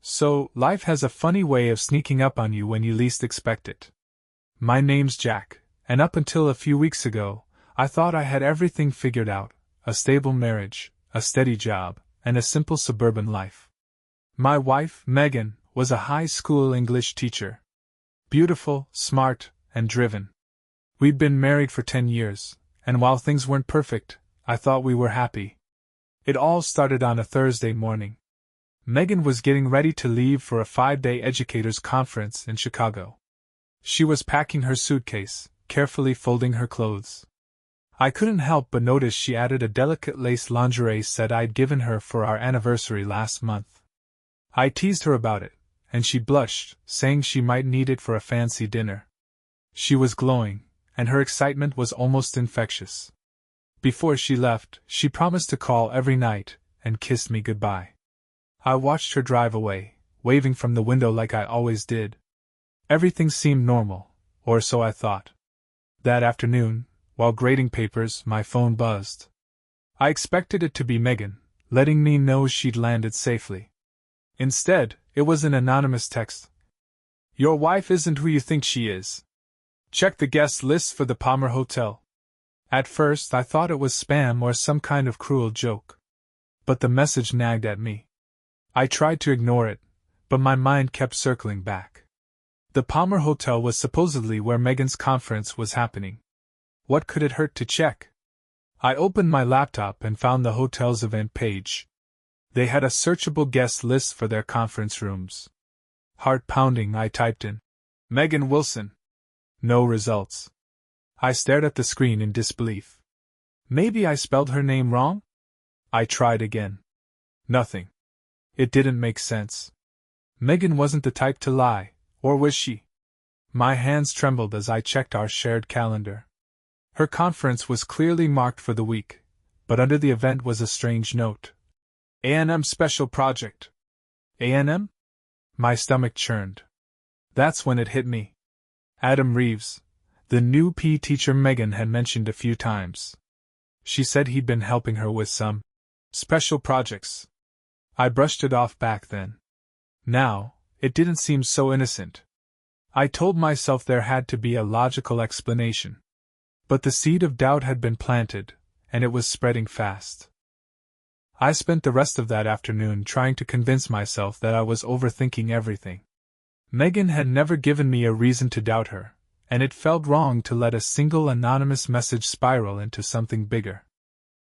So, life has a funny way of sneaking up on you when you least expect it. My name's Jack, and up until a few weeks ago, I thought I had everything figured out: a stable marriage, a steady job, and a simple suburban life. My wife, Megan, was a high school English teacher. Beautiful, smart, and driven. We'd been married for 10 years, and while things weren't perfect, I thought we were happy. It all started on a Thursday morning. Megan was getting ready to leave for a 5-day educators' conference in Chicago. She was packing her suitcase, carefully folding her clothes. I couldn't help but notice she added a delicate lace lingerie set I'd given her for our anniversary last month. I teased her about it, and she blushed, saying she might need it for a fancy dinner. She was glowing, and her excitement was almost infectious. Before she left, she promised to call every night and kissed me goodbye. I watched her drive away, waving from the window like I always did. Everything seemed normal, or so I thought. That afternoon, while grading papers, my phone buzzed. I expected it to be Megan, letting me know she'd landed safely. Instead, it was an anonymous text. "Your wife isn't who you think she is. Check the guest list for the Palmer Hotel." At first I thought it was spam or some kind of cruel joke. But the message nagged at me. I tried to ignore it, but my mind kept circling back. The Palmer Hotel was supposedly where Megan's conference was happening. What could it hurt to check? I opened my laptop and found the hotel's event page. They had a searchable guest list for their conference rooms. Heart pounding, I typed in Megan Wilson. No results. I stared at the screen in disbelief. Maybe I spelled her name wrong? I tried again. Nothing. It didn't make sense. Megan wasn't the type to lie, or was she? My hands trembled as I checked our shared calendar. Her conference was clearly marked for the week, but under the event was a strange note. A&M Special Project. A&M? My stomach churned. That's when it hit me. Adam Reeves, the new PE teacher Megan had mentioned a few times. She said he'd been helping her with some special projects. I brushed it off back then. Now, it didn't seem so innocent. I told myself there had to be a logical explanation. But the seed of doubt had been planted, and it was spreading fast. I spent the rest of that afternoon trying to convince myself that I was overthinking everything. Megan had never given me a reason to doubt her, and it felt wrong to let a single anonymous message spiral into something bigger.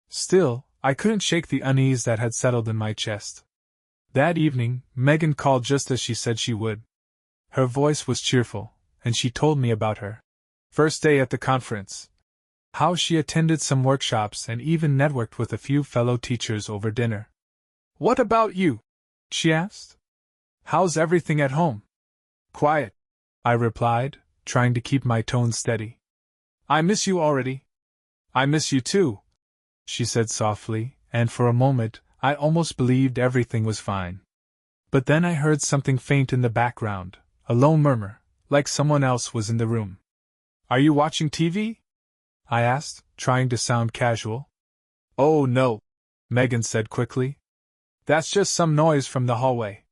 Still, I couldn't shake the unease that had settled in my chest. That evening, Megan called just as she said she would. Her voice was cheerful, and she told me about her first day at the conference. How she attended some workshops and even networked with a few fellow teachers over dinner. "What about you?" she asked. "How's everything at home?" "Quiet," I replied, trying to keep my tone steady. "I miss you already." "I miss you too," she said softly, and for a moment, I almost believed everything was fine. But then I heard something faint in the background, a low murmur, like someone else was in the room. "Are you watching TV?" I asked, trying to sound casual. "Oh no," Megan said quickly. "That's just some noise from the hallway.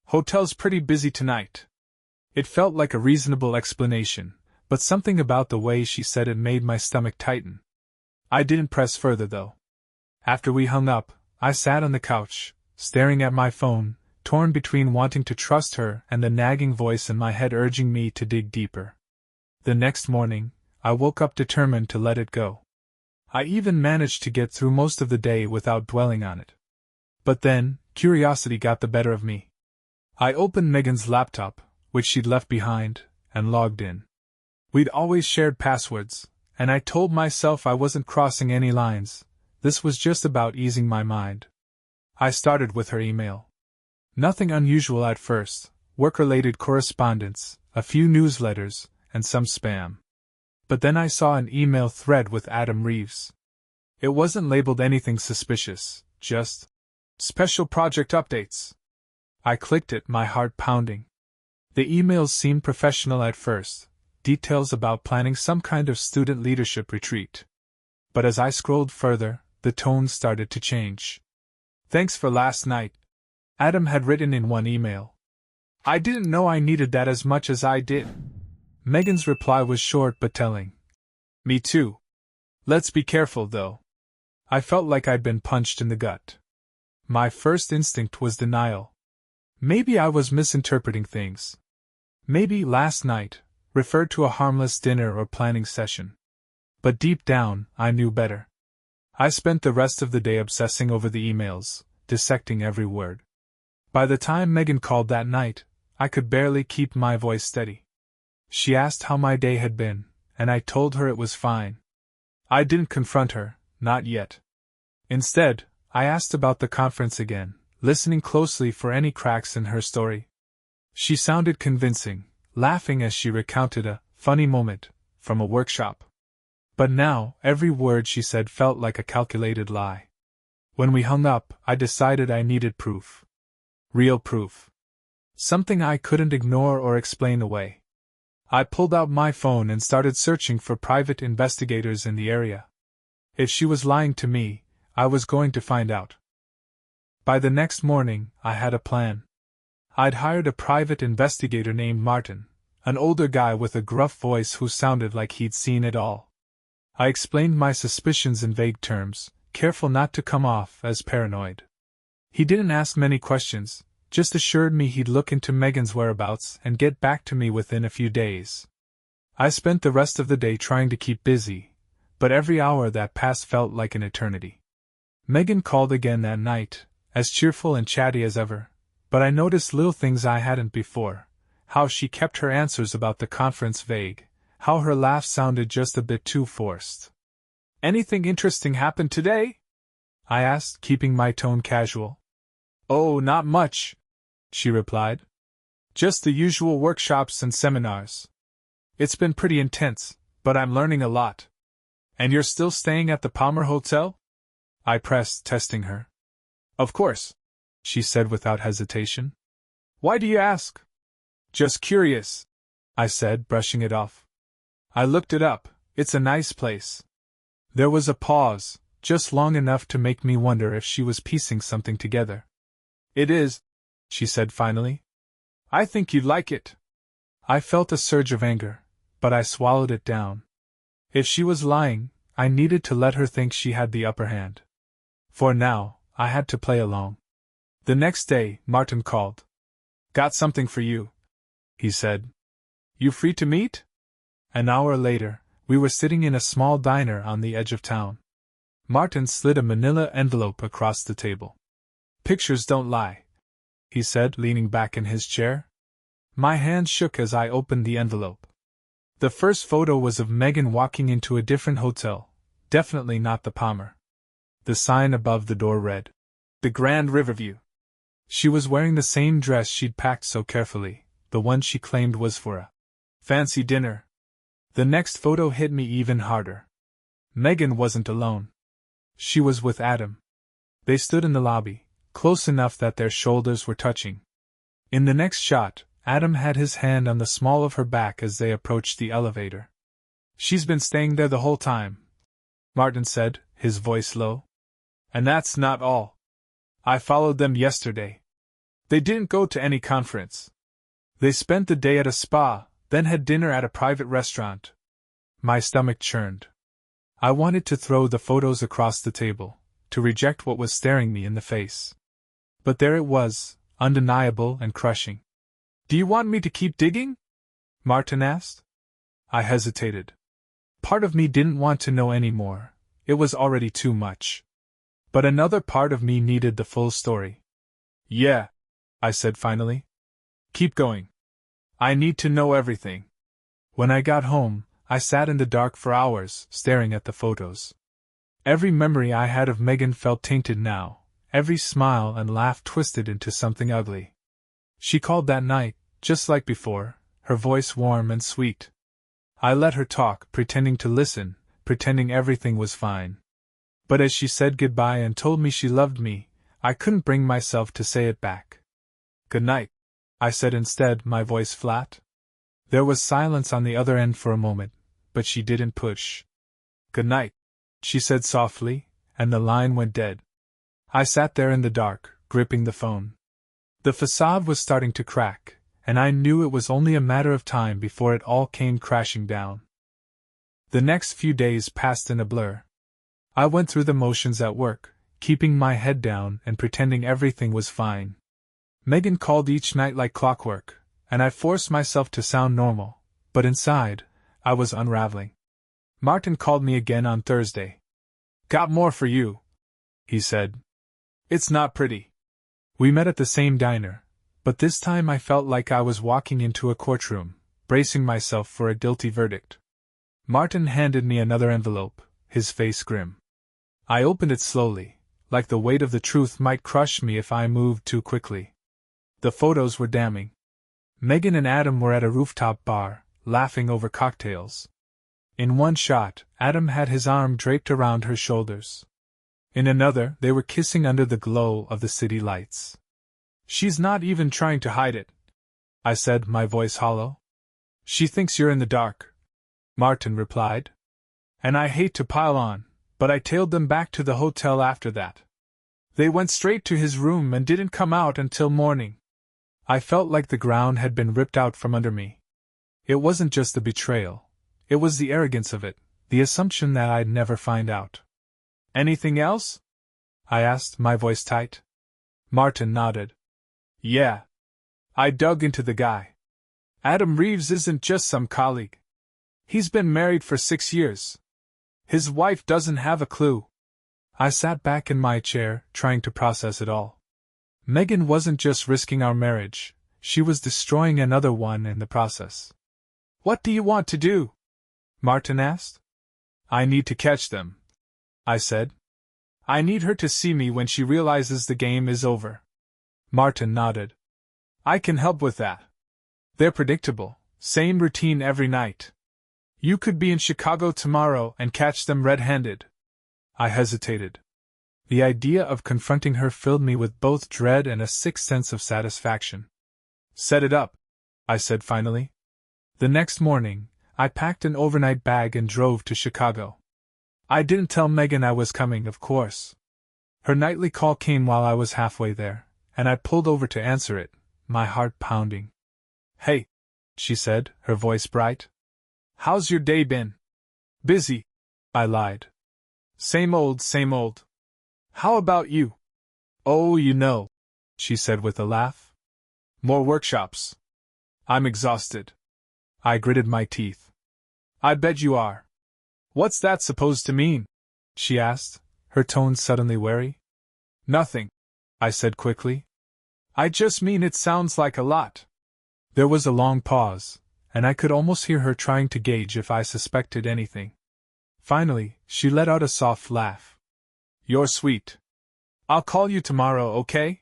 Hotel's pretty busy tonight." It felt like a reasonable explanation, but something about the way she said it made my stomach tighten. I didn't press further though. After we hung up, I sat on the couch, staring at my phone, torn between wanting to trust her and the nagging voice in my head urging me to dig deeper. The next morning, I woke up determined to let it go. I even managed to get through most of the day without dwelling on it. But then, curiosity got the better of me. I opened Megan's laptop, which she'd left behind, and logged in. We'd always shared passwords, and I told myself I wasn't crossing any lines. This was just about easing my mind. I started with her email. Nothing unusual at first: work-related correspondence, a few newsletters, and some spam. But then I saw an email thread with Adam Reeves. It wasn't labeled anything suspicious, just special project updates. I clicked it, my heart pounding. The emails seemed professional at first, details about planning some kind of student leadership retreat. But as I scrolled further, the tone started to change. "Thanks for last night," Adam had written in one email. I didn't know I needed that as much as I did. Megan's reply was short but telling. Me too. Let's be careful, though. I felt like I'd been punched in the gut. My first instinct was denial. Maybe I was misinterpreting things. Maybe last night referred to a harmless dinner or planning session. But deep down, I knew better. I spent the rest of the day obsessing over the emails, dissecting every word. By the time Megan called that night, I could barely keep my voice steady. She asked how my day had been, and I told her it was fine. I didn't confront her, not yet. Instead, I asked about the conference again, listening closely for any cracks in her story. She sounded convincing, laughing as she recounted a funny moment from a workshop. But now, every word she said felt like a calculated lie. When we hung up, I decided I needed proof. Real proof. Something I couldn't ignore or explain away. I pulled out my phone and started searching for private investigators in the area. If she was lying to me, I was going to find out. By the next morning, I had a plan. I'd hired a private investigator named Martin, an older guy with a gruff voice who sounded like he'd seen it all. I explained my suspicions in vague terms, careful not to come off as paranoid. He didn't ask many questions, just assured me he'd look into Megan's whereabouts and get back to me within a few days. I spent the rest of the day trying to keep busy, but every hour that passed felt like an eternity. Megan called again that night, as cheerful and chatty as ever, but I noticed little things I hadn't before: how she kept her answers about the conference vague, how her laugh sounded just a bit too forced. "Anything interesting happened today?" I asked, keeping my tone casual. "Oh, not much," she replied. "Just the usual workshops and seminars. It's been pretty intense, but I'm learning a lot." "And you're still staying at the Palmer Hotel?" I pressed, testing her. "Of course," she said without hesitation. "Why do you ask?" "Just curious," I said, brushing it off. "I looked it up. It's a nice place." There was a pause, just long enough to make me wonder if she was piecing something together. "It is," she said finally. "I think you'd like it." I felt a surge of anger, but I swallowed it down. If she was lying, I needed to let her think she had the upper hand. For now, I had to play along. The next day, Martin called. "Got something for you," he said. "You free to meet?" An hour later, we were sitting in a small diner on the edge of town. Martin slid a manila envelope across the table. "Pictures don't lie," he said, leaning back in his chair. My hand shook as I opened the envelope. The first photo was of Megan walking into a different hotel, definitely not the Palmer. The sign above the door read, "The Grand Riverview." She was wearing the same dress she'd packed so carefully, the one she claimed was for a fancy dinner. The next photo hit me even harder. Megan wasn't alone. She was with Adam. They stood in the lobby, close enough that their shoulders were touching. In the next shot, Adam had his hand on the small of her back as they approached the elevator. "She's been staying there the whole time," Martin said, his voice low. "And that's not all. I followed them yesterday. They didn't go to any conference. They spent the day at a spa, then had dinner at a private restaurant." My stomach churned. I wanted to throw the photos across the table, to reject what was staring me in the face. But there it was, undeniable and crushing. "Do you want me to keep digging?" Martin asked. I hesitated. Part of me didn't want to know any more. It was already too much. But another part of me needed the full story. "Yeah," I said finally. "Keep going. I need to know everything." When I got home, I sat in the dark for hours, staring at the photos. Every memory I had of Megan felt tainted now, every smile and laugh twisted into something ugly. She called that night, just like before, her voice warm and sweet. I let her talk, pretending to listen, pretending everything was fine. But as she said goodbye and told me she loved me, I couldn't bring myself to say it back. "Good night," I said instead, my voice flat. There was silence on the other end for a moment, but she didn't push. "Good night," she said softly, and the line went dead. I sat there in the dark, gripping the phone. The facade was starting to crack, and I knew it was only a matter of time before it all came crashing down. The next few days passed in a blur. I went through the motions at work, keeping my head down and pretending everything was fine. Megan called each night like clockwork, and I forced myself to sound normal, but inside, I was unraveling. Martin called me again on Thursday. "Got more for you," he said. "It's not pretty." We met at the same diner, but this time I felt like I was walking into a courtroom, bracing myself for a guilty verdict. Martin handed me another envelope, his face grim. I opened it slowly, like the weight of the truth might crush me if I moved too quickly. The photos were damning. Megan and Adam were at a rooftop bar, laughing over cocktails. In one shot, Adam had his arm draped around her shoulders. In another, they were kissing under the glow of the city lights. "She's not even trying to hide it," I said, my voice hollow. "She thinks you're in the dark," Martin replied. "And I hate to pile on, but I tailed them back to the hotel after that. They went straight to his room and didn't come out until morning." I felt like the ground had been ripped out from under me. It wasn't just the betrayal. It was the arrogance of it, the assumption that I'd never find out. "Anything else?" I asked, my voice tight. Martin nodded. "Yeah. I dug into the guy. Adam Reeves isn't just some colleague. He's been married for 6 years. His wife doesn't have a clue." I sat back in my chair, trying to process it all. Megan wasn't just risking our marriage, she was destroying another one in the process. "What do you want to do?" Martin asked. "I need to catch them," I said. "I need her to see me when she realizes the game is over." Martin nodded. "I can help with that. They're predictable, same routine every night. You could be in Chicago tomorrow and catch them red-handed." I hesitated. The idea of confronting her filled me with both dread and a sick sense of satisfaction. "Set it up," I said finally. The next morning, I packed an overnight bag and drove to Chicago. I didn't tell Megan I was coming, of course. Her nightly call came while I was halfway there, and I pulled over to answer it, my heart pounding. "Hey," she said, her voice bright. "How's your day been?" "Busy," I lied. Same old, same old. How about you?" "Oh, you know," she said with a laugh. "More workshops. I'm exhausted." I gritted my teeth. "I bet you are. What's that supposed to mean?" she asked, her tone suddenly wary. "Nothing," I said quickly. "I just mean it sounds like a lot." There was a long pause, and I could almost hear her trying to gauge if I suspected anything. Finally, she let out a soft laugh. "You're sweet. I'll call you tomorrow, okay?"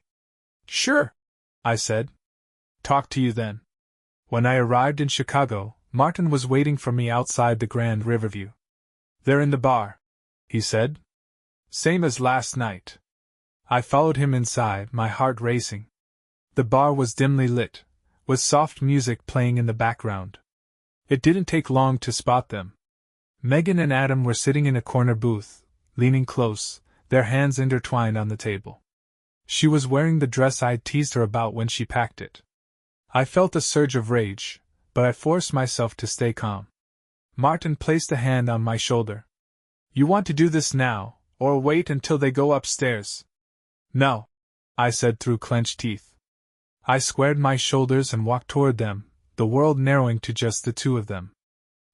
"Sure," I said. "Talk to you then." When I arrived in Chicago, Martin was waiting for me outside the Grand Riverview. "They're in the bar," he said. "Same as last night." I followed him inside, my heart racing. The bar was dimly lit, with soft music playing in the background. It didn't take long to spot them. Megan and Adam were sitting in a corner booth, leaning close, their hands intertwined on the table. She was wearing the dress I'd teased her about when she packed it. I felt a surge of rage, but I forced myself to stay calm. Martin placed a hand on my shoulder. "You want to do this now, or wait until they go upstairs?" "No," I said through clenched teeth. I squared my shoulders and walked toward them, the world narrowing to just the two of them.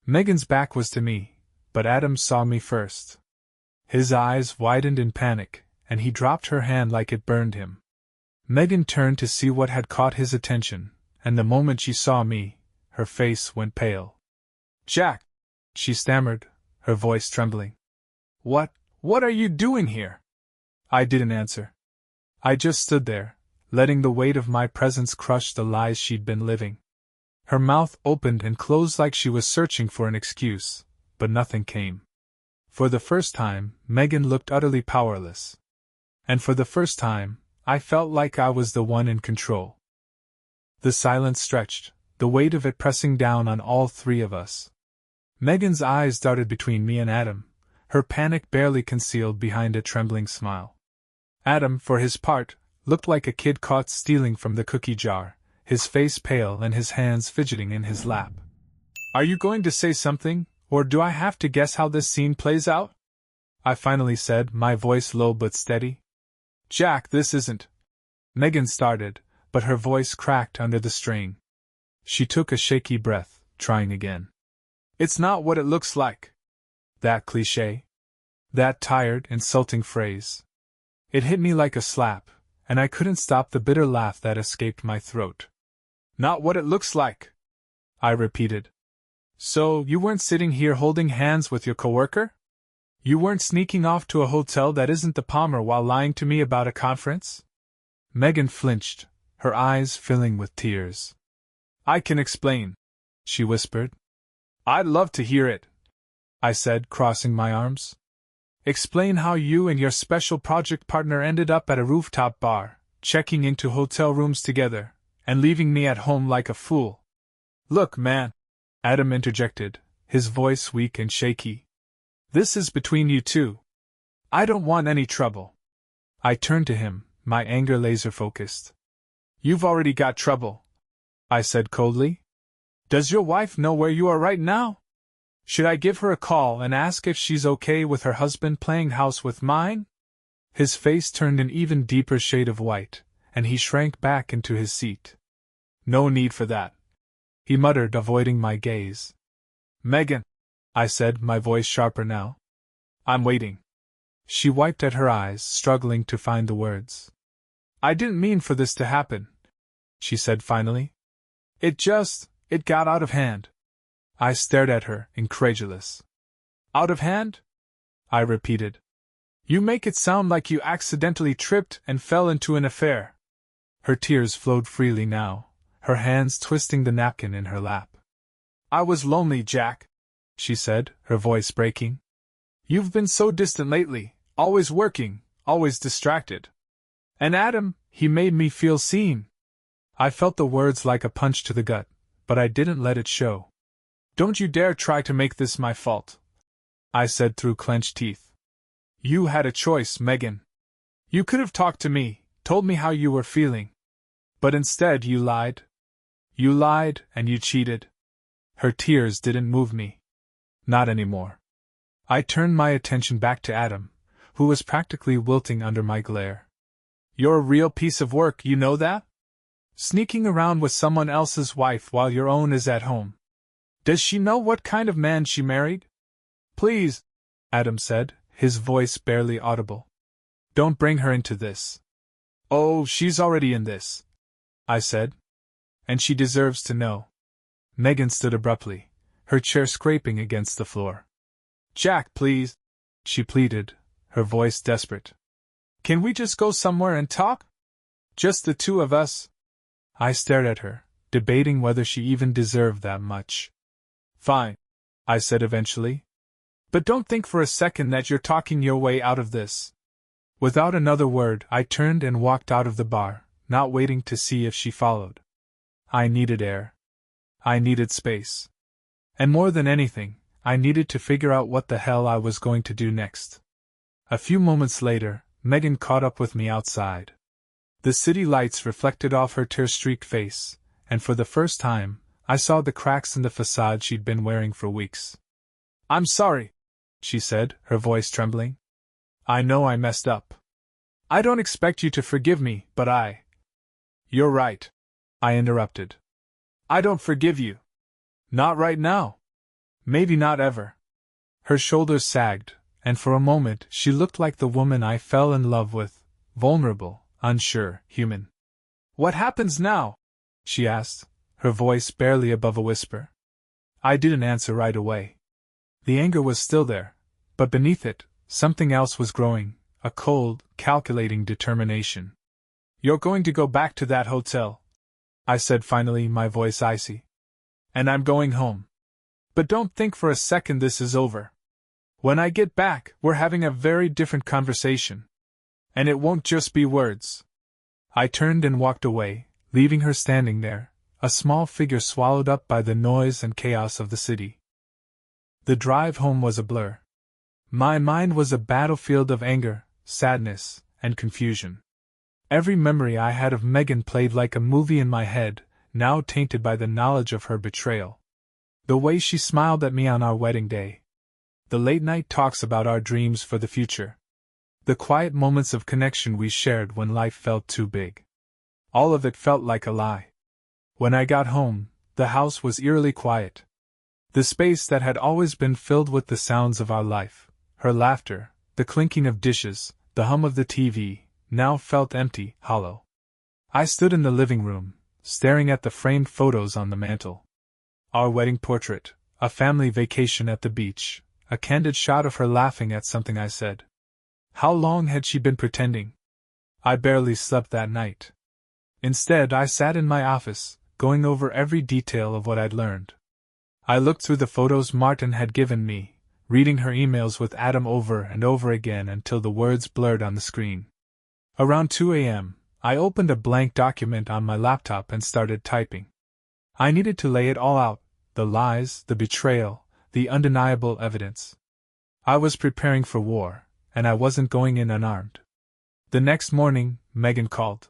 Megan's back was to me, but Adam saw me first. His eyes widened in panic, and he dropped her hand like it burned him. Megan turned to see what had caught his attention, and the moment she saw me, her face went pale. "Jack," she stammered, her voice trembling. What are you doing here?" I didn't answer. I just stood there, letting the weight of my presence crush the lies she'd been living. Her mouth opened and closed like she was searching for an excuse, but nothing came. For the first time, Megan looked utterly powerless. And for the first time, I felt like I was the one in control. The silence stretched, the weight of it pressing down on all three of us. Megan's eyes darted between me and Adam, her panic barely concealed behind a trembling smile. Adam, for his part, looked like a kid caught stealing from the cookie jar, his face pale and his hands fidgeting in his lap. "Are you going to say something, or do I have to guess how this scene plays out?" I finally said, my voice low but steady. "Jack, this isn't—" Megan started, but her voice cracked under the strain. She took a shaky breath, trying again. "It's not what it looks like." That cliché. That tired, insulting phrase. It hit me like a slap, and I couldn't stop the bitter laugh that escaped my throat. "Not what it looks like," I repeated. "So, you weren't sitting here holding hands with your coworker? You weren't sneaking off to a hotel that isn't the Palmer while lying to me about a conference?" Megan flinched, her eyes filling with tears. "I can explain," she whispered. "I'd love to hear it," I said, crossing my arms. "Explain how you and your special project partner ended up at a rooftop bar, checking into hotel rooms together, and leaving me at home like a fool." "Look, man," Adam interjected, his voice weak and shaky. "This is between you two. I don't want any trouble." I turned to him, my anger laser-focused. "You've already got trouble," I said coldly. "Does your wife know where you are right now? Should I give her a call and ask if she's okay with her husband playing house with mine?" His face turned an even deeper shade of white, and he shrank back into his seat. "No need for that," he muttered, avoiding my gaze. "Megan," I said, my voice sharper now. "I'm waiting." She wiped at her eyes, struggling to find the words. "I didn't mean for this to happen," she said finally. It got out of hand." I stared at her, incredulous. "Out of hand?" I repeated. "You make it sound like you accidentally tripped and fell into an affair." Her tears flowed freely now, her hands twisting the napkin in her lap. "I was lonely, Jack," she said, her voice breaking. "You've been so distant lately, always working, always distracted. And Adam, he made me feel seen." I felt the words like a punch to the gut, but I didn't let it show. "Don't you dare try to make this my fault," I said through clenched teeth. "You had a choice, Megan. You could have talked to me, told me how you were feeling. But instead you lied. You lied and you cheated." Her tears didn't move me. Not anymore. I turned my attention back to Adam, who was practically wilting under my glare. "You're a real piece of work, you know that? Sneaking around with someone else's wife while your own is at home. Does she know what kind of man she married?" "Please," Adam said, his voice barely audible. "Don't bring her into this." "Oh, she's already in this," I said. "And she deserves to know." Megan stood abruptly, her chair scraping against the floor. "Jack, please," she pleaded, her voice desperate. "Can we just go somewhere and talk? Just the two of us?" I stared at her, debating whether she even deserved that much. "Fine," I said eventually. "But don't think for a second that you're talking your way out of this." Without another word, I turned and walked out of the bar, not waiting to see if she followed. I needed air. I needed space. And more than anything, I needed to figure out what the hell I was going to do next. A few moments later, Megan caught up with me outside. The city lights reflected off her tear-streaked face, and for the first time, I saw the cracks in the facade she'd been wearing for weeks. "I'm sorry," she said, her voice trembling. "I know I messed up. I don't expect you to forgive me, but I—" "You're right," I interrupted. "I don't forgive you. Not right now. Maybe not ever." Her shoulders sagged, and for a moment she looked like the woman I fell in love with, vulnerable, unsure, human. "What happens now?" she asked, her voice barely above a whisper. I didn't answer right away. The anger was still there, but beneath it, something else was growing, a cold, calculating determination. "You're going to go back to that hotel," I said finally, my voice icy. "And I'm going home. But don't think for a second this is over. When I get back, we're having a very different conversation. And it won't just be words." I turned and walked away, leaving her standing there, a small figure swallowed up by the noise and chaos of the city. The drive home was a blur. My mind was a battlefield of anger, sadness, and confusion. Every memory I had of Megan played like a movie in my head, now tainted by the knowledge of her betrayal. The way she smiled at me on our wedding day. The late-night talks about our dreams for the future. The quiet moments of connection we shared when life felt too big. All of it felt like a lie. When I got home, the house was eerily quiet. The space that had always been filled with the sounds of our life, her laughter, the clinking of dishes, the hum of the TV, now felt empty, hollow. I stood in the living room, staring at the framed photos on the mantel. Our wedding portrait, a family vacation at the beach, a candid shot of her laughing at something I said. How long had she been pretending? I barely slept that night. Instead, I sat in my office, going over every detail of what I'd learned. I looked through the photos Martin had given me, reading her emails with Adam over and over again until the words blurred on the screen. Around 2 a.m., I opened a blank document on my laptop and started typing. I needed to lay it all out, the lies, the betrayal, the undeniable evidence. I was preparing for war, and I wasn't going in unarmed. The next morning, Megan called.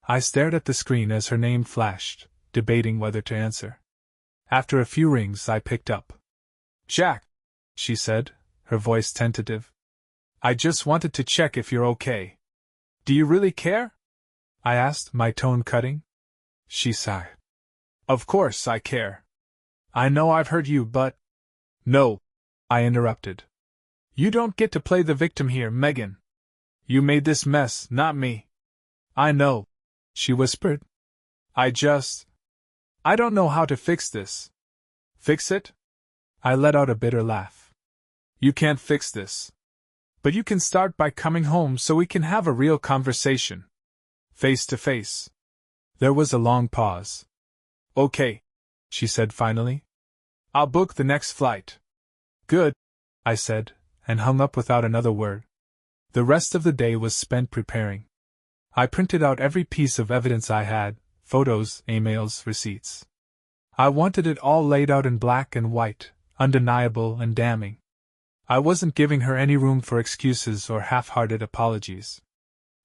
I stared at the screen as her name flashed, debating whether to answer. After a few rings, I picked up. "Jack," she said, her voice tentative. "I just wanted to check if you're okay." "Do you really care?" I asked, my tone cutting. She sighed. "Of course I care. I know I've hurt you, but—" "No," I interrupted. "You don't get to play the victim here, Megan. You made this mess, not me." "I know," she whispered. I don't know how to fix this." "Fix it?" I let out a bitter laugh. "You can't fix this. But you can start by coming home so we can have a real conversation. Face to face." There was a long pause. "Okay," she said finally. "I'll book the next flight." "Good," I said, and hung up without another word. The rest of the day was spent preparing. I printed out every piece of evidence I had, photos, emails, receipts. I wanted it all laid out in black and white, undeniable and damning. I wasn't giving her any room for excuses or half-hearted apologies.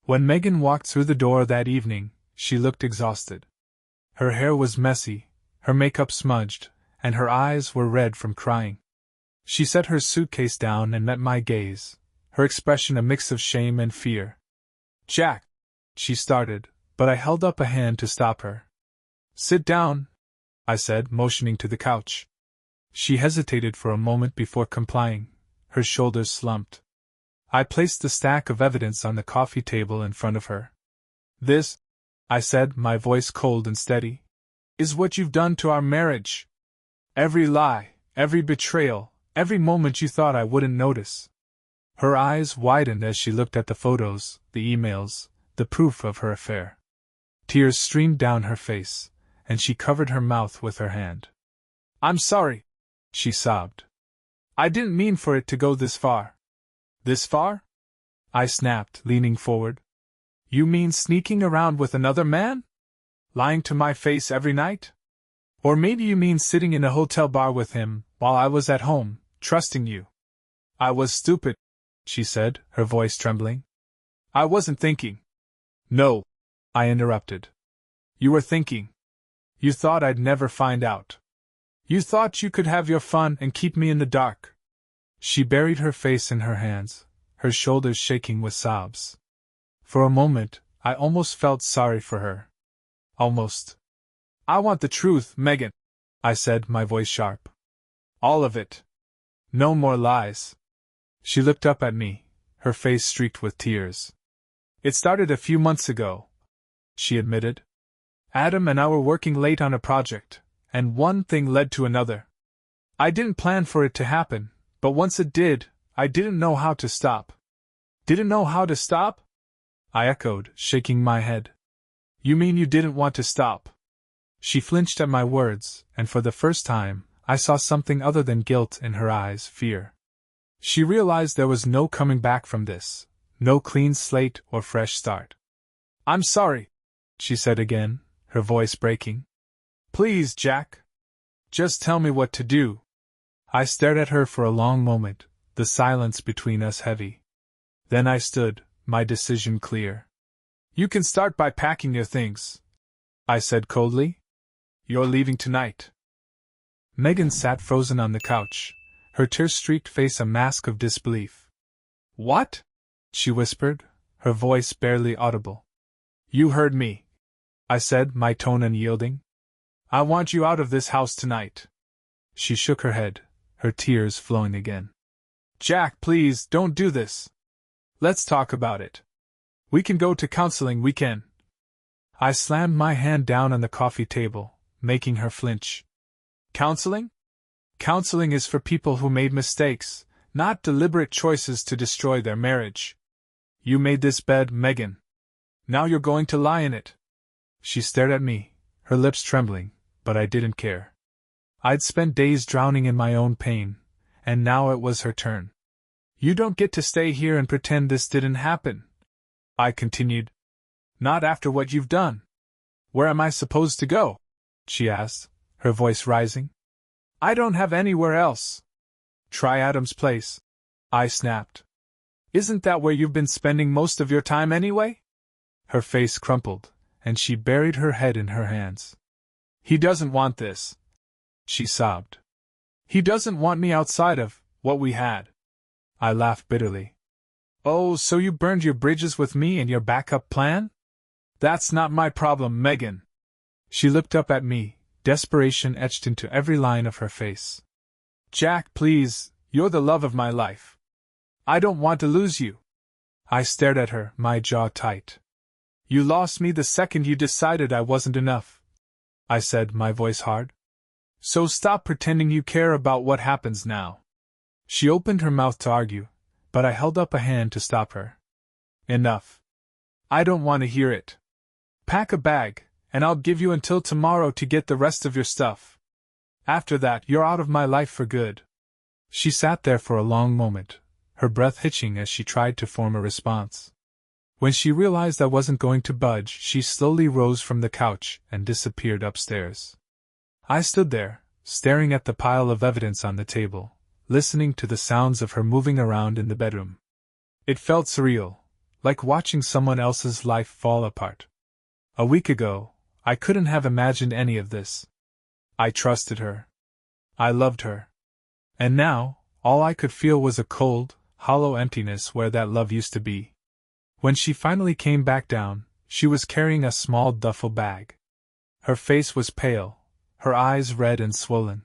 When Megan walked through the door that evening, she looked exhausted. Her hair was messy, her makeup smudged, and her eyes were red from crying. She set her suitcase down and met my gaze, her expression a mix of shame and fear. "Jack," she started, but I held up a hand to stop her. "Sit down," I said, motioning to the couch. She hesitated for a moment before complying, her shoulders slumped. I placed the stack of evidence on the coffee table in front of her. "This," I said, my voice cold and steady, "is what you've done to our marriage. Every lie, every betrayal, every moment you thought I wouldn't notice." Her eyes widened as she looked at the photos, the emails, the proof of her affair. Tears streamed down her face, and she covered her mouth with her hand. "I'm sorry," she sobbed. "I didn't mean for it to go this far." "This far?" I snapped, leaning forward. "You mean sneaking around with another man? Lying to my face every night? Or maybe you mean sitting in a hotel bar with him, while I was at home, trusting you." "I was stupid," she said, her voice trembling. "I wasn't thinking." "No," I interrupted. "You were thinking. You thought I'd never find out. You thought you could have your fun and keep me in the dark." She buried her face in her hands, her shoulders shaking with sobs. For a moment, I almost felt sorry for her. Almost. "I want the truth, Megan," I said, my voice sharp. "All of it. No more lies." She looked up at me, her face streaked with tears. "It started a few months ago," she admitted. "Adam and I were working late on a project, and one thing led to another. I didn't plan for it to happen, but once it did, I didn't know how to stop." "Didn't know how to stop?" I echoed, shaking my head. "You mean you didn't want to stop?" She flinched at my words, and for the first time, I saw something other than guilt in her eyes, fear. She realized there was no coming back from this, no clean slate or fresh start. "I'm sorry," she said again, her voice breaking. "Please, Jack. Just tell me what to do." I stared at her for a long moment, the silence between us heavy. Then I stood, my decision clear. You can start by packing your things, I said coldly. You're leaving tonight. Megan sat frozen on the couch, her tear-streaked face a mask of disbelief. What? She whispered, her voice barely audible. You heard me, I said, my tone unyielding. I want you out of this house tonight. She shook her head, her tears flowing again. Jack, please, don't do this. Let's talk about it. We can go to counseling, we can. I slammed my hand down on the coffee table, making her flinch. Counseling? Counseling is for people who made mistakes, not deliberate choices to destroy their marriage. You made this bed, Megan. Now you're going to lie in it. She stared at me, her lips trembling, but I didn't care. I'd spent days drowning in my own pain, and now it was her turn. You don't get to stay here and pretend this didn't happen, I continued. Not after what you've done. Where am I supposed to go? She asked, her voice rising. I don't have anywhere else. Try Adam's place, I snapped. Isn't that where you've been spending most of your time anyway? Her face crumpled, and she buried her head in her hands. He doesn't want this, she sobbed. He doesn't want me outside of what we had. I laughed bitterly. Oh, so you burned your bridges with me and your backup plan? That's not my problem, Megan. She looked up at me, desperation etched into every line of her face. Jack, please, you're the love of my life. I don't want to lose you. I stared at her, my jaw tight. You lost me the second you decided I wasn't enough, I said, my voice hard. So stop pretending you care about what happens now. She opened her mouth to argue, but I held up a hand to stop her. Enough. I don't want to hear it. Pack a bag, and I'll give you until tomorrow to get the rest of your stuff. After that, you're out of my life for good. She sat there for a long moment, her breath hitching as she tried to form a response. When she realized I wasn't going to budge, she slowly rose from the couch and disappeared upstairs. I stood there, staring at the pile of evidence on the table, listening to the sounds of her moving around in the bedroom. It felt surreal, like watching someone else's life fall apart. A week ago, I couldn't have imagined any of this. I trusted her. I loved her. And now, all I could feel was a cold, hollow emptiness where that love used to be. When she finally came back down, she was carrying a small duffel bag. Her face was pale, her eyes red and swollen.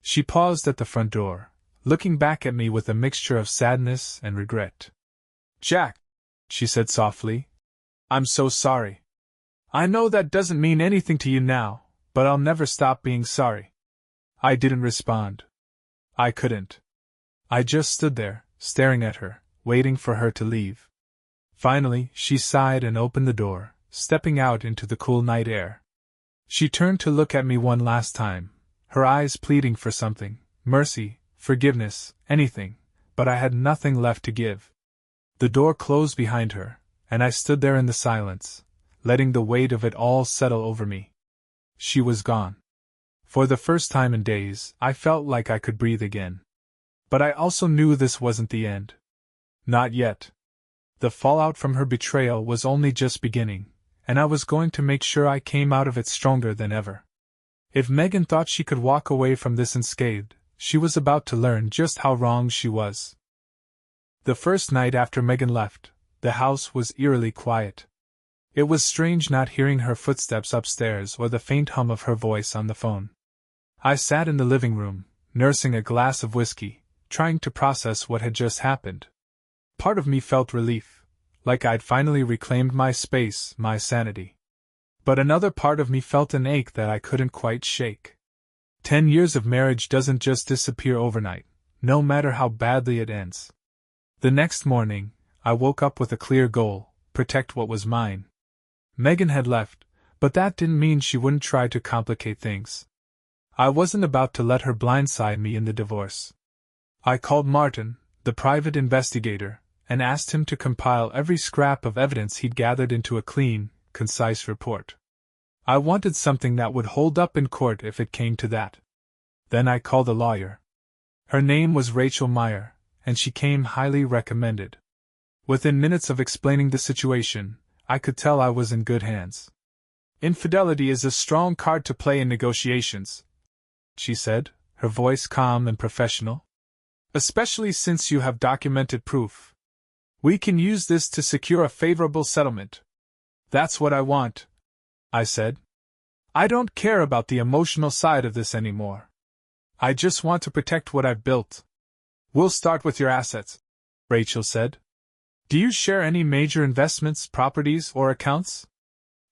She paused at the front door, looking back at me with a mixture of sadness and regret. Jack, she said softly, I'm so sorry. I know that doesn't mean anything to you now, but I'll never stop being sorry. I didn't respond. I couldn't. I just stood there, staring at her, waiting for her to leave. Finally, she sighed and opened the door, stepping out into the cool night air. She turned to look at me one last time, her eyes pleading for something, mercy, forgiveness, anything, but I had nothing left to give. The door closed behind her, and I stood there in the silence, letting the weight of it all settle over me. She was gone. For the first time in days, I felt like I could breathe again. But I also knew this wasn't the end. Not yet. The fallout from her betrayal was only just beginning, and I was going to make sure I came out of it stronger than ever. If Megan thought she could walk away from this unscathed, she was about to learn just how wrong she was. The first night after Megan left, the house was eerily quiet. It was strange not hearing her footsteps upstairs or the faint hum of her voice on the phone. I sat in the living room, nursing a glass of whiskey, trying to process what had just happened. Part of me felt relief, like I'd finally reclaimed my space, my sanity. But another part of me felt an ache that I couldn't quite shake. 10 years of marriage doesn't just disappear overnight, no matter how badly it ends. The next morning, I woke up with a clear goal: protect what was mine. Megan had left, but that didn't mean she wouldn't try to complicate things. I wasn't about to let her blindside me in the divorce. I called Martin, the private investigator, and asked him to compile every scrap of evidence he'd gathered into a clean, concise report. I wanted something that would hold up in court if it came to that. Then I called a lawyer. Her name was Rachel Meyer, and she came highly recommended. Within minutes of explaining the situation, I could tell I was in good hands. Infidelity is a strong card to play in negotiations, she said, her voice calm and professional. Especially since you have documented proof. We can use this to secure a favorable settlement. That's what I want, I said. I don't care about the emotional side of this anymore. I just want to protect what I've built. We'll start with your assets, Rachel said. Do you share any major investments, properties, or accounts?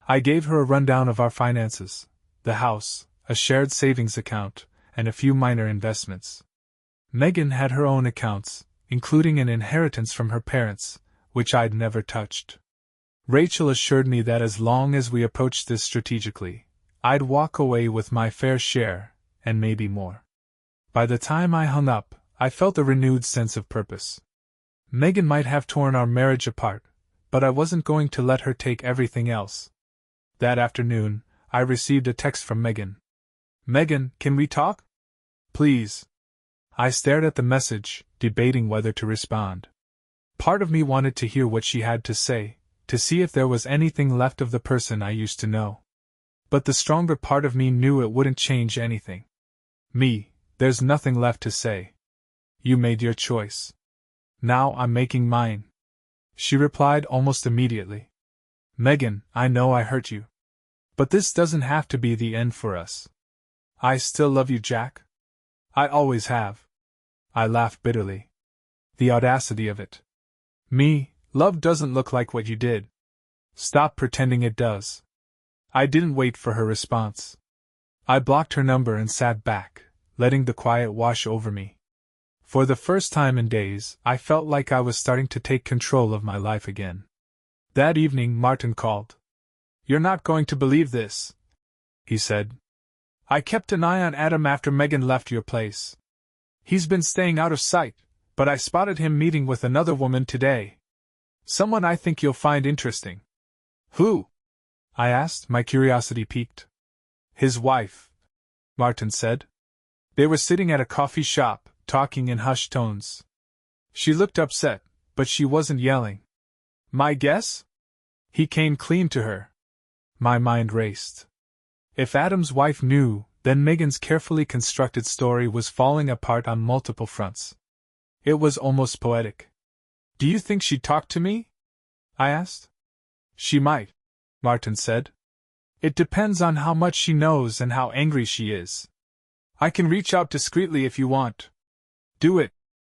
I gave her a rundown of our finances, the house, a shared savings account, and a few minor investments. Megan had her own accounts, including an inheritance from her parents, which I'd never touched. Rachel assured me that as long as we approached this strategically, I'd walk away with my fair share, and maybe more. By the time I hung up, I felt a renewed sense of purpose. Megan might have torn our marriage apart, but I wasn't going to let her take everything else. That afternoon, I received a text from Megan. Megan, can we talk? Please. I stared at the message, debating whether to respond. Part of me wanted to hear what she had to say, to see if there was anything left of the person I used to know. But the stronger part of me knew it wouldn't change anything. There's nothing left to say. You made your choice. Now I'm making mine. She replied almost immediately. Megan, I know I hurt you. But this doesn't have to be the end for us. I still love you, Jack. I always have. I laughed bitterly. The audacity of it. Love doesn't look like what you did. Stop pretending it does. I didn't wait for her response. I blocked her number and sat back, letting the quiet wash over me. For the first time in days, I felt like I was starting to take control of my life again. That evening, Martin called. You're not going to believe this, he said. I kept an eye on Adam after Megan left your place. He's been staying out of sight, but I spotted him meeting with another woman today. Someone I think you'll find interesting. Who? I asked, my curiosity piqued. His wife, Martin said. They were sitting at a coffee shop, talking in hushed tones. She looked upset, but she wasn't yelling. My guess? He came clean to her. My mind raced. If Adam's wife knew, then Megan's carefully constructed story was falling apart on multiple fronts. It was almost poetic. Do you think she'd talk to me? I asked. She might, Martin said. It depends on how much she knows and how angry she is. I can reach out discreetly if you want. Do it,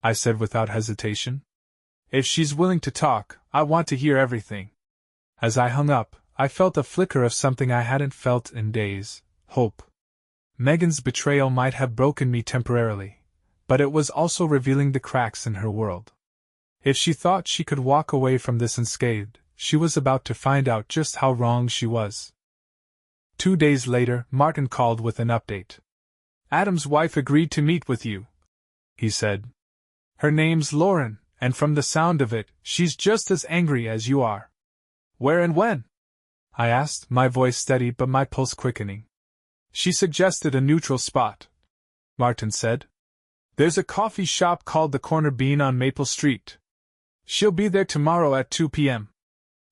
I said without hesitation. If she's willing to talk, I want to hear everything. As I hung up, I felt a flicker of something I hadn't felt in days, hope. Megan's betrayal might have broken me temporarily, but it was also revealing the cracks in her world. If she thought she could walk away from this unscathed, she was about to find out just how wrong she was. 2 days later, Martin called with an update. Adam's wife agreed to meet with you, he said. Her name's Lauren, and from the sound of it, she's just as angry as you are. Where and when? I asked, my voice steady but my pulse quickening. She suggested a neutral spot, Martin said. There's a coffee shop called the Corner Bean on Maple Street. She'll be there tomorrow at 2 p.m.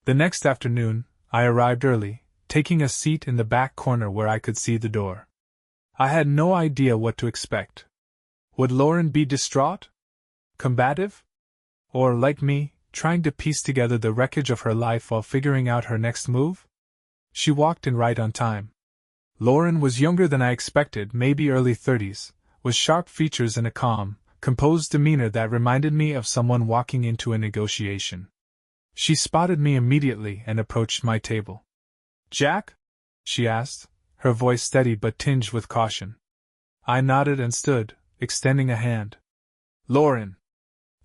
The next afternoon, I arrived early, taking a seat in the back corner where I could see the door. I had no idea what to expect. Would Lauren be distraught? Combative? Or, like me, trying to piece together the wreckage of her life while figuring out her next move? She walked in right on time. Lauren was younger than I expected, maybe early 30s, with sharp features and a calm, composed demeanor that reminded me of someone walking into a negotiation. She spotted me immediately and approached my table. Jack? She asked, her voice steady but tinged with caution. I nodded and stood, extending a hand. Lauren.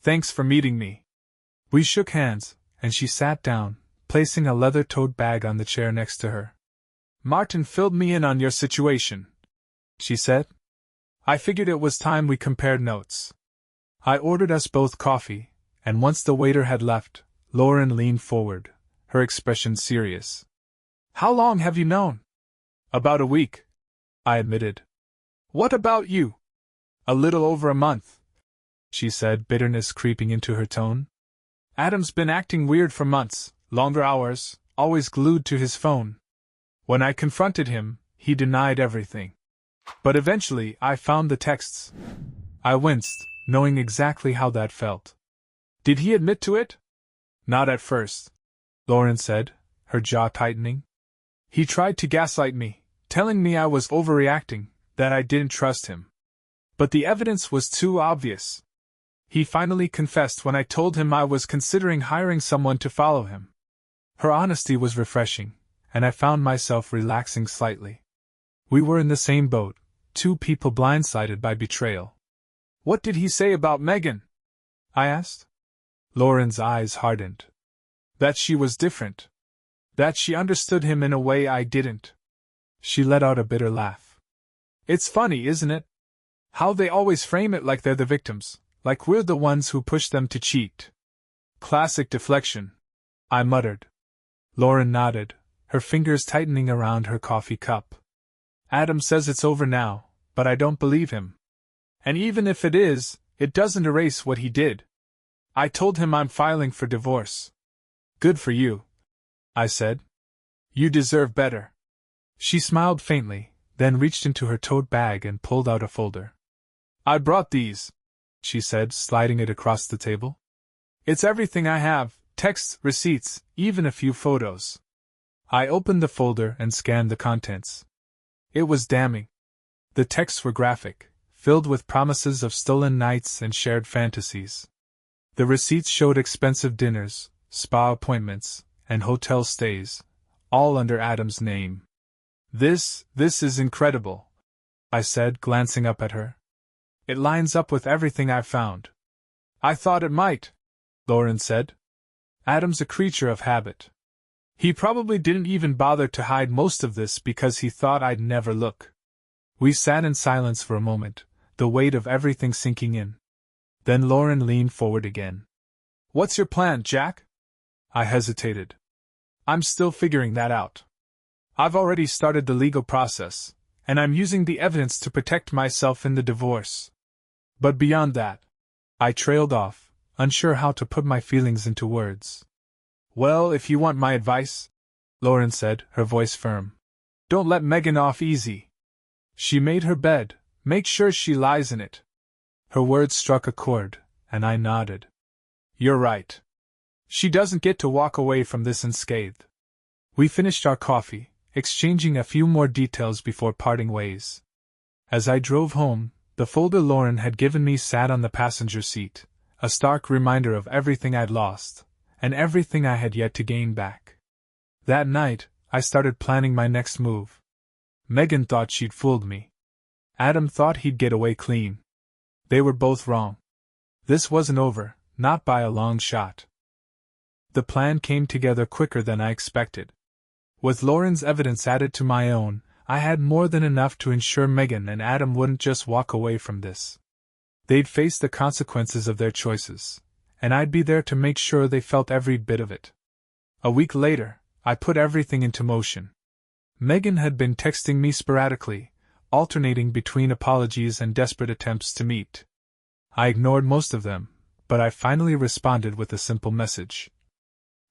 Thanks for meeting me. We shook hands, and she sat down, placing a leather tote bag on the chair next to her. Martin filled me in on your situation, she said. I figured it was time we compared notes. I ordered us both coffee, and once the waiter had left, Lauren leaned forward, her expression serious. How long have you known? About a week, I admitted. What about you? A little over a month, she said, bitterness creeping into her tone. Adam's been acting weird for months, longer hours, always glued to his phone. When I confronted him, he denied everything. But eventually, I found the texts. I winced, knowing exactly how that felt. Did he admit to it? Not at first, Lauren said, her jaw tightening. He tried to gaslight me, telling me I was overreacting, that I didn't trust him. But the evidence was too obvious. He finally confessed when I told him I was considering hiring someone to follow him. Her honesty was refreshing, and I found myself relaxing slightly. We were in the same boat, two people blindsided by betrayal. What did he say about Megan? I asked. Lauren's eyes hardened. That she was different. That she understood him in a way I didn't. She let out a bitter laugh. It's funny, isn't it? How they always frame it like they're the victims, like we're the ones who push them to cheat. Classic deflection, I muttered. Lauren nodded, her fingers tightening around her coffee cup. Adam says it's over now, but I don't believe him. And even if it is, it doesn't erase what he did. I told him I'm filing for divorce. Good for you, I said. You deserve better. She smiled faintly, then reached into her tote bag and pulled out a folder. I brought these, she said, sliding it across the table. It's everything I have, texts, receipts, even a few photos. I opened the folder and scanned the contents. It was damning. The texts were graphic, filled with promises of stolen nights and shared fantasies. The receipts showed expensive dinners, spa appointments, and hotel stays, all under Adam's name. This is incredible, I said, glancing up at her. It lines up with everything I've found. I thought it might, Lauren said. Adam's a creature of habit. He probably didn't even bother to hide most of this because he thought I'd never look. We sat in silence for a moment, the weight of everything sinking in. Then Lauren leaned forward again. What's your plan, Jack? I hesitated. I'm still figuring that out. I've already started the legal process, and I'm using the evidence to protect myself in the divorce. But beyond that, I trailed off, unsure how to put my feelings into words. Well, if you want my advice, Lauren said, her voice firm, don't let Megan off easy. She made her bed, make sure she lies in it. Her words struck a chord, and I nodded. You're right. She doesn't get to walk away from this unscathed. We finished our coffee, exchanging a few more details before parting ways. As I drove home, the folder Lauren had given me sat on the passenger seat, a stark reminder of everything I'd lost, and everything I had yet to gain back. That night, I started planning my next move. Megan thought she'd fooled me. Adam thought he'd get away clean. They were both wrong. This wasn't over, not by a long shot. The plan came together quicker than I expected. With Lauren's evidence added to my own, I had more than enough to ensure Megan and Adam wouldn't just walk away from this. They'd face the consequences of their choices, and I'd be there to make sure they felt every bit of it. A week later, I put everything into motion. Megan had been texting me sporadically, alternating between apologies and desperate attempts to meet. I ignored most of them, but I finally responded with a simple message.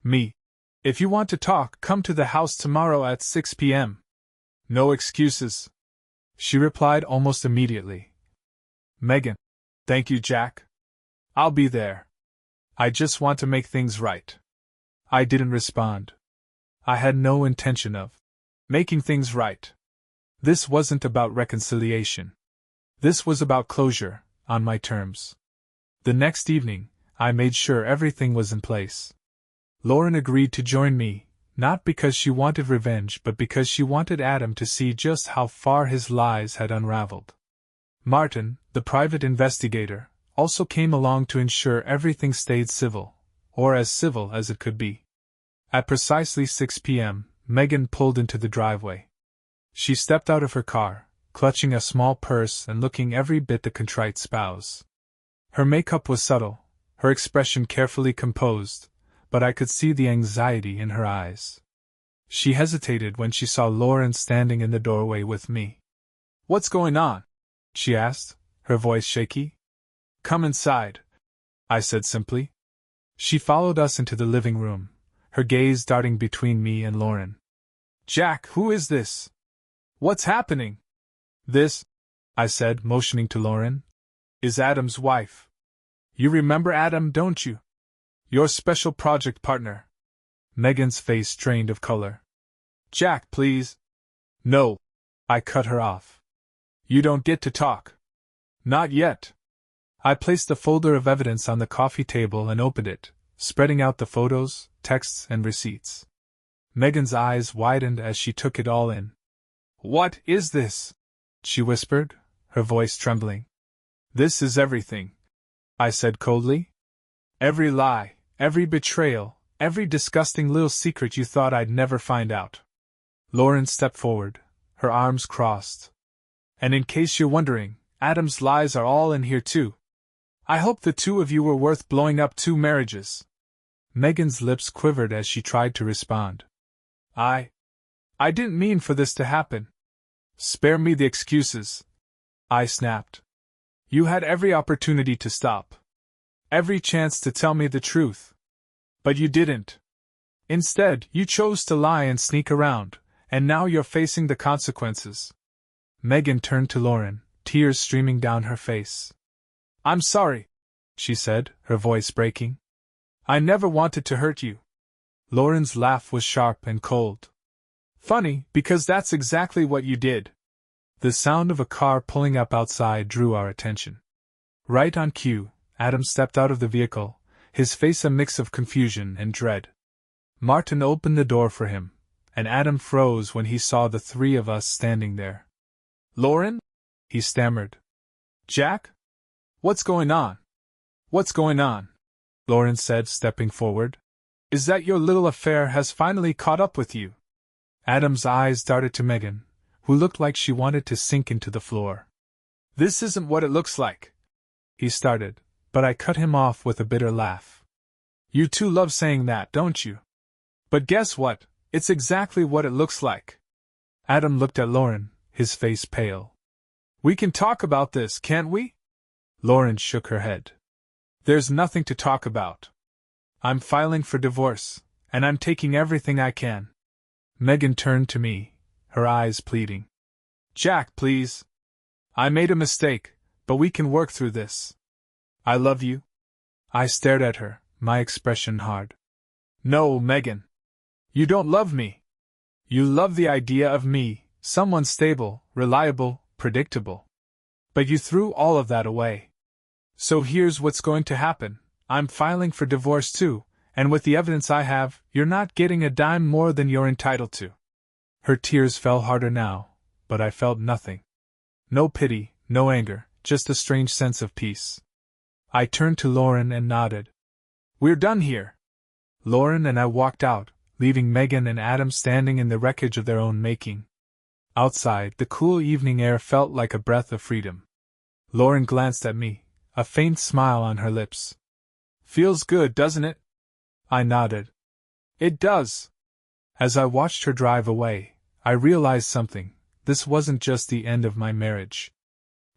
Me. If you want to talk, come to the house tomorrow at 6 p.m. No excuses. She replied almost immediately. Megan. Thank you, Jack. I'll be there. I just want to make things right. I didn't respond. I had no intention of making things right. This wasn't about reconciliation. This was about closure, on my terms. The next evening, I made sure everything was in place. Lauren agreed to join me, not because she wanted revenge but because she wanted Adam to see just how far his lies had unraveled. Martin, the private investigator, also came along to ensure everything stayed civil, or as civil as it could be. At precisely 6 p.m., Megan pulled into the driveway. She stepped out of her car, clutching a small purse and looking every bit the contrite spouse. Her makeup was subtle, her expression carefully composed, but I could see the anxiety in her eyes. She hesitated when she saw Lauren standing in the doorway with me. "What's going on?" she asked, her voice shaky. "Come inside," I said simply. She followed us into the living room, her gaze darting between me and Lauren. "Jack, who is this? What's happening?" "This," I said, motioning to Lauren, "is Adam's wife. You remember Adam, don't you? Your special project partner." Megan's face drained of color. "Jack, please." "No," I cut her off. "You don't get to talk." "Not yet." I placed the folder of evidence on the coffee table and opened it, spreading out the photos, texts, and receipts. Megan's eyes widened as she took it all in. "What is this?" she whispered, her voice trembling. "This is everything," I said coldly. "Every lie, every betrayal, every disgusting little secret you thought I'd never find out." Lauren stepped forward, her arms crossed. "And in case you're wondering, Adam's lies are all in here too. I hope the two of you were worth blowing up 2 marriages. Megan's lips quivered as she tried to respond. I didn't mean for this to happen." "Spare me the excuses," I snapped. "You had every opportunity to stop. Every chance to tell me the truth. But you didn't. Instead, you chose to lie and sneak around, and now you're facing the consequences." Megan turned to Lauren, tears streaming down her face. "I'm sorry," she said, her voice breaking. "I never wanted to hurt you." Lauren's laugh was sharp and cold. "Funny, because that's exactly what you did." The sound of a car pulling up outside drew our attention. Right on cue, Adam stepped out of the vehicle, his face a mix of confusion and dread. Martin opened the door for him, and Adam froze when he saw the 3 of us standing there. "Lauren?" he stammered. "Jack? What's going on?" "What's going on?" Lauren said, stepping forward. "Is that your little affair has finally caught up with you?" Adam's eyes darted to Megan, who looked like she wanted to sink into the floor. "This isn't what it looks like," he started, but I cut him off with a bitter laugh. "You two love saying that, don't you? But guess what? It's exactly what it looks like." Adam looked at Lauren, his face pale. "We can talk about this, can't we?" Lauren shook her head. "There's nothing to talk about. I'm filing for divorce, and I'm taking everything I can." Megan turned to me, her eyes pleading. "Jack, please. I made a mistake, but we can work through this. I love you." I stared at her, my expression hard. "No, Megan. You don't love me. You love the idea of me, someone stable, reliable, predictable. But you threw all of that away. So here's what's going to happen. I'm filing for divorce too, and with the evidence I have, you're not getting a dime more than you're entitled to." Her tears fell harder now, but I felt nothing. No pity, no anger, just a strange sense of peace. I turned to Lauren and nodded. "We're done here." Lauren and I walked out, leaving Megan and Adam standing in the wreckage of their own making. Outside, the cool evening air felt like a breath of freedom. Lauren glanced at me, a faint smile on her lips. "Feels good, doesn't it?" I nodded. "It does." As I watched her drive away, I realized something. This wasn't just the end of my marriage.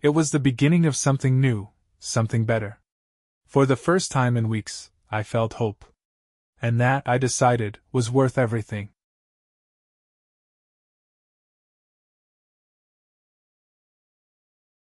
It was the beginning of something new, something better. For the first time in weeks, I felt hope. And that, I decided, was worth everything.